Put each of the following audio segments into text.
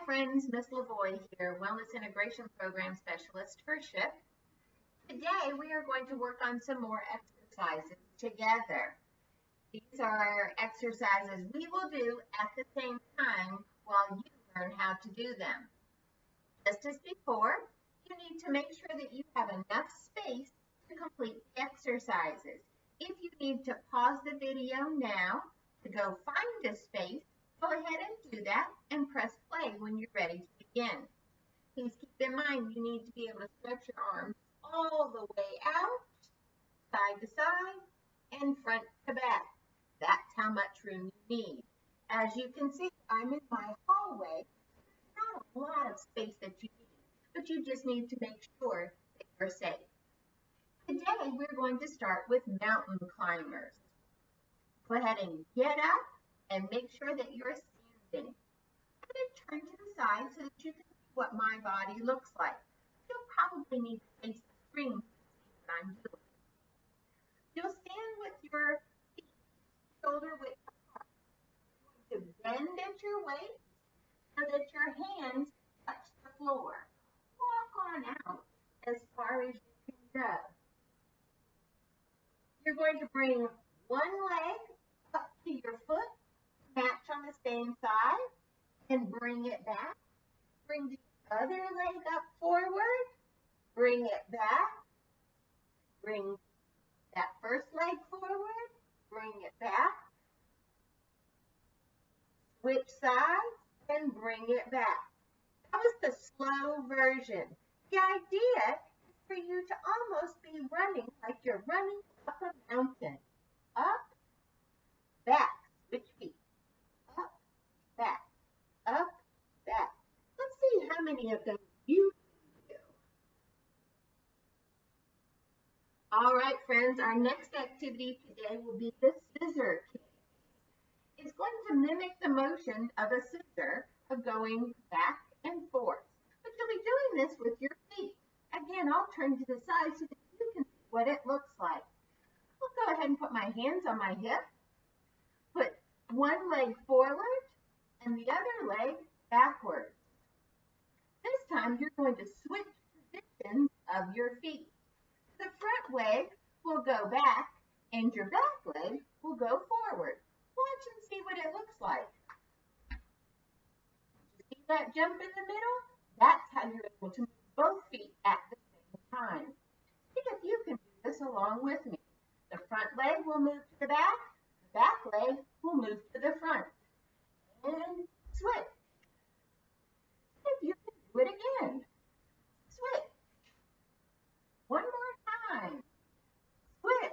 friends, Miss Lavoie here, Wellness Integration Program Specialist for SHIP. Today we are going to work on some more exercises together. These are exercises we will do at the same time while you learn how to do them. Just as before, you need to make sure that you have enough space to complete the exercises. If you need to pause the video now to go find a space, go ahead and do that and press play when you're ready to begin. Please keep in mind you need to be able to stretch your arms all the way out, side to side, and front to back. That's how much room you need. As you can see, I'm in my hallway. There's not a lot of space that you need, but you just need to make sure that you're safe. Today, we're going to start with mountain climbers. Go ahead and get up and make sure that you're standing. I'm going to turn to the side so that you can see what my body looks like. You'll probably need to face the screen to see what I'm doing. You'll stand with your feet shoulder width apart. You're going to bend at your waist so that your hands touch the floor. Walk on out as far as you can go. You're going to bring one leg up to your foot, match on the same side, and bring it back. Bring the other leg up forward, bring it back, bring that first leg forward, bring it back, switch sides, and bring it back. That was the slow version. The idea is for you to almost be running like you're running up a mountain. Up, back, switch feet. Up, back, up, back. Let's see how many of them you can do. All right, friends, our next activity today will be the scissor kick. It's going to mimic the motion of a scissor of going back and forth. But you'll be doing this with your feet. Again, I'll turn to the side so that you can see what it looks like. I'll go ahead and put my hands on my hip. Put one leg forward and the other leg backwards. This time you're going to switch positions of your feet. The front leg will go back and your back leg will go forward. Watch and see what it looks like. See that jump in the middle? That's how you're able to move both feet at the same time. See if you can do this along with me. The front leg will move to the back leg will move to the front. And switch. See if you can do it again. Switch. One more time. Switch.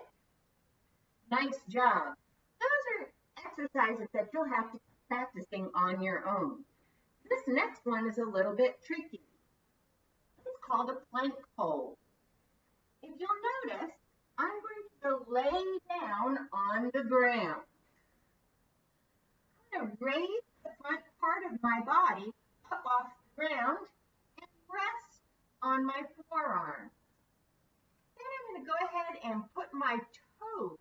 Nice job. Those are exercises that you'll have to keep practicing on your own. This next one is a little bit tricky. It's called a plank hold. If you'll notice, I'm going to go lay down on the ground. I'm going to raise the front part of my body up off the ground and rest on my forearm. Then I'm going to go ahead and put my toes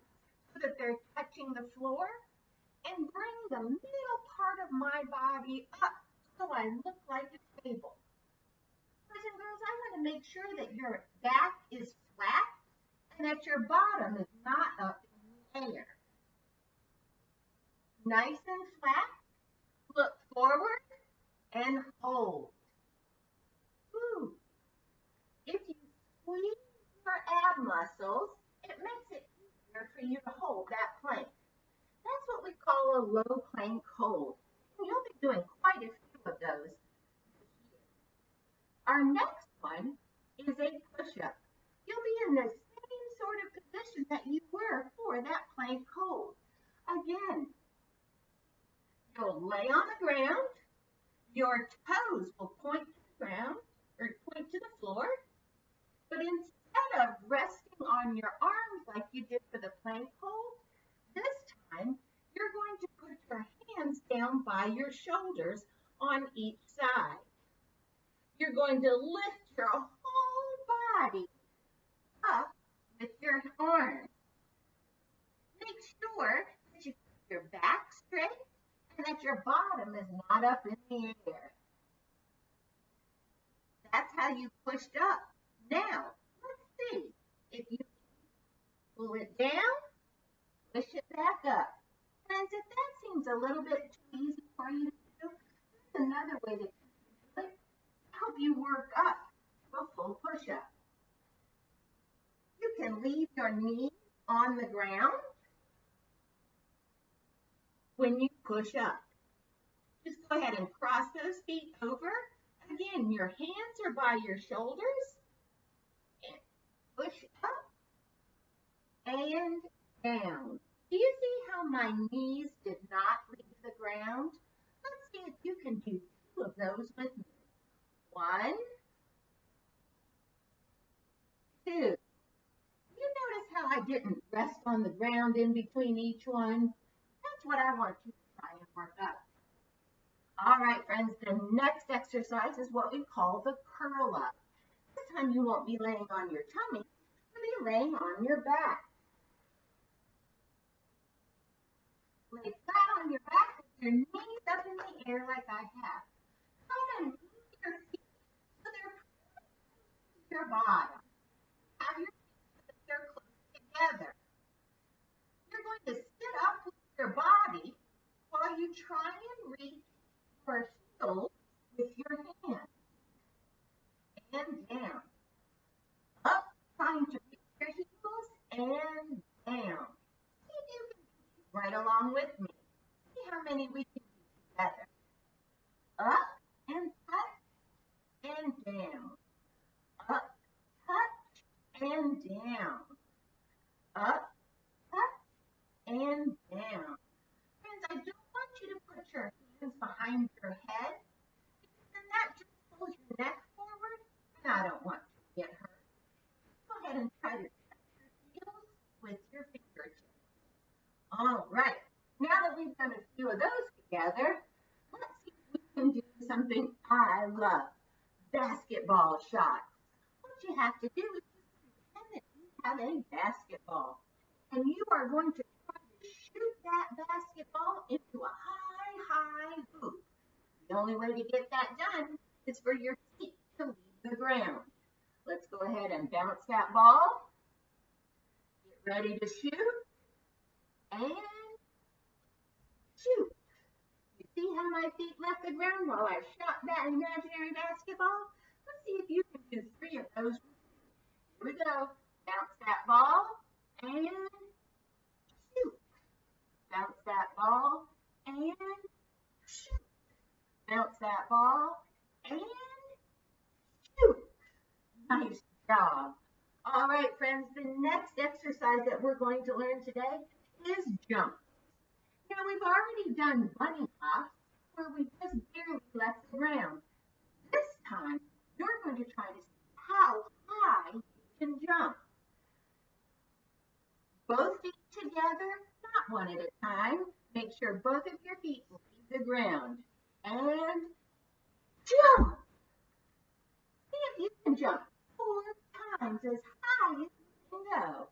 so that they're touching the floor and bring the middle part of my body up so I look like a table. Boys and girls, I want to make sure that your back is flat and that your bottom is not up in the air. Nice and flat. Look forward and hold. Ooh. If you squeeze your ab muscles, it makes it easier for you to hold that plank. That's what we call a low plank hold. And you'll be doing quite a few of those this year. Our next one is a push-up. You'll be in the same sort of position that you were for that plank hold. Again, you'll lay on the ground. Your toes will point to the ground or point to the floor. But instead of resting on your arms like you did for the plank hold, this time you're going to put your hands down by your shoulders on each side. You're going to lift your whole body up with your arms. Make sure that you keep your back straight and that your bottom is not up in the air. That's how you pushed up. Now, let's see. If you pull it down, push it back up. Friends, if that seems a little bit too easy for you to do, there's another way to do it. Help you work up to a full push-up. You can leave your knees on the ground when you push up. Just go ahead and cross those feet over. Again, your hands are by your shoulders. And push up and down. Do you see how my knees did not leave the ground? Let's see if you can do 2 of those with me. 1, 2. You notice how I didn't rest on the ground in between each one? That's what I want you to try and work up. All right, friends, the next exercise is what we call the curl up. This time you won't be laying on your tummy, you'll be laying on your back. Lay flat on your back with your knees up in the air like I have. Try to move your feet so they're close to your bottom. Have your feet so that they're close together. You're going to sit up with your body while you try and reach your heels with your hands. And down. Up, trying to reach your heels, and down. See if you can do these right along with me. See how many we can do together. Up, and touch, and down. Up, touch, and down. Up, touch, and down. Friends, I don't want you to put your hands behind your head, because then that just pulls your neck forward, and I don't want you to get hurt. Go ahead and try to touch your heels with your fingertips. All right, now that we've done a few of those together, let's see if we can do something I love, basketball shots. What you have to do is just pretend that you have a basketball, and you are going to try to shoot that basketball into a high hoop. The only way to get that done is for your feet to leave the ground. Let's go ahead and bounce that ball. Get ready to shoot. And shoot. You see how my feet left the ground while I shot that imaginary basketball? Let's see if you can do 3 of those. Here we go. Bounce that ball and shoot. Bounce that ball and shoot. Bounce that ball and shoot. Nice job. All right, friends, the next exercise that we're going to learn today is jump. Now, we've already done bunny hops where we just barely left the ground. This time, you're going to try to see how high you can jump. Both feet together, not one at a time. Make sure both of your feet leave the ground. And jump! See if you can jump 4 times as high as you can go.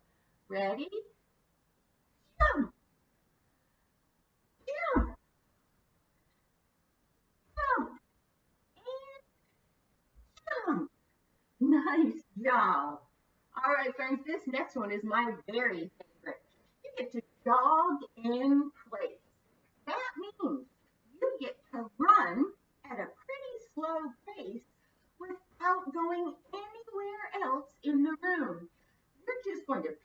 Ready? Jump! Jump! Jump! And jump! Nice job! All right, friends, this next one is my very favorite. You get to jog in place. That means you get to run at a pretty slow pace without going anywhere else in the room. You're just going to pick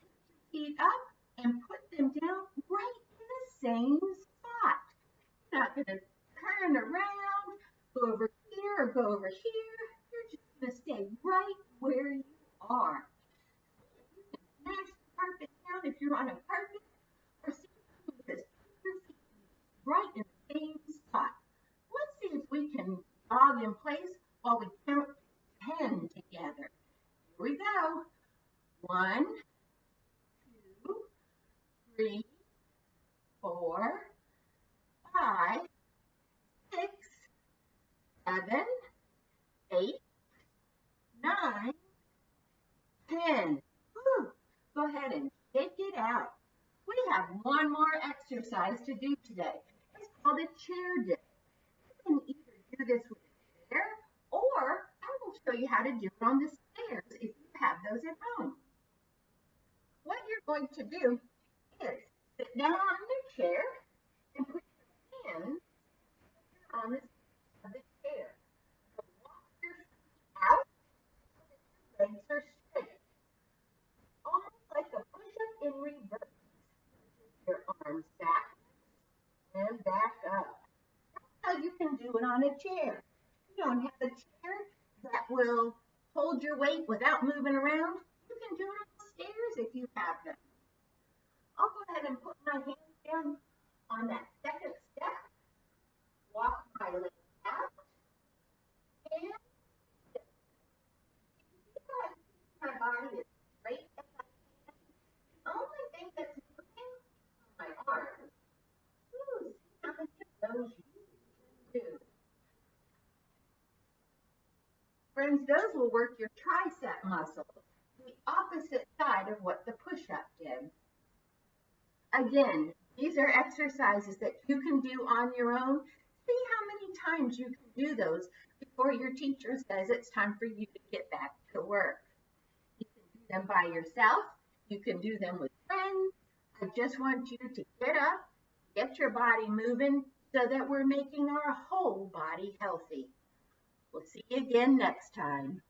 your feet up and put them down right in the same spot. You're not going to turn around, go over here or go over here. You're just going to stay right where you are. You can smash the carpet down if you're on a carpet, or see if you can just put your feet right in the same spot. Let's see if we can jog in place while we count 10 together. Here we go. 1, 2, 3, 4, 5, 6, 7, 8, 9, 10. Whew. Go ahead and shake it out. We have one more exercise to do today. It's called a chair dip. You can either do this with a chair, or I will show you you how to do it on the stairs if you have those at home. What you're going to do is sit down on the chair and put your hands on the side of the chair. So walk your feet out so that your legs are straight. Almost like a push-up in reverse. Your arms back and back up. That's how you can do it on a chair. You don't have a chair that will hold your weight without moving around. You can do it on the stairs if you have them. I'll go ahead and put my hands down on that second step. Walk my legs out and sit. You see how I keep my body as straight as I can? The only thing that's moving is my arms. Ooh, see how many of those you can do. Friends, those will work your tricep muscles, the opposite side of what the push-up did. Again, these are exercises that you can do on your own. See how many times you can do those before your teacher says it's time for you to get back to work. You can do them by yourself. You can do them with friends. I just want you to get up, get your body moving so that we're making our whole body healthy. We'll see you again next time.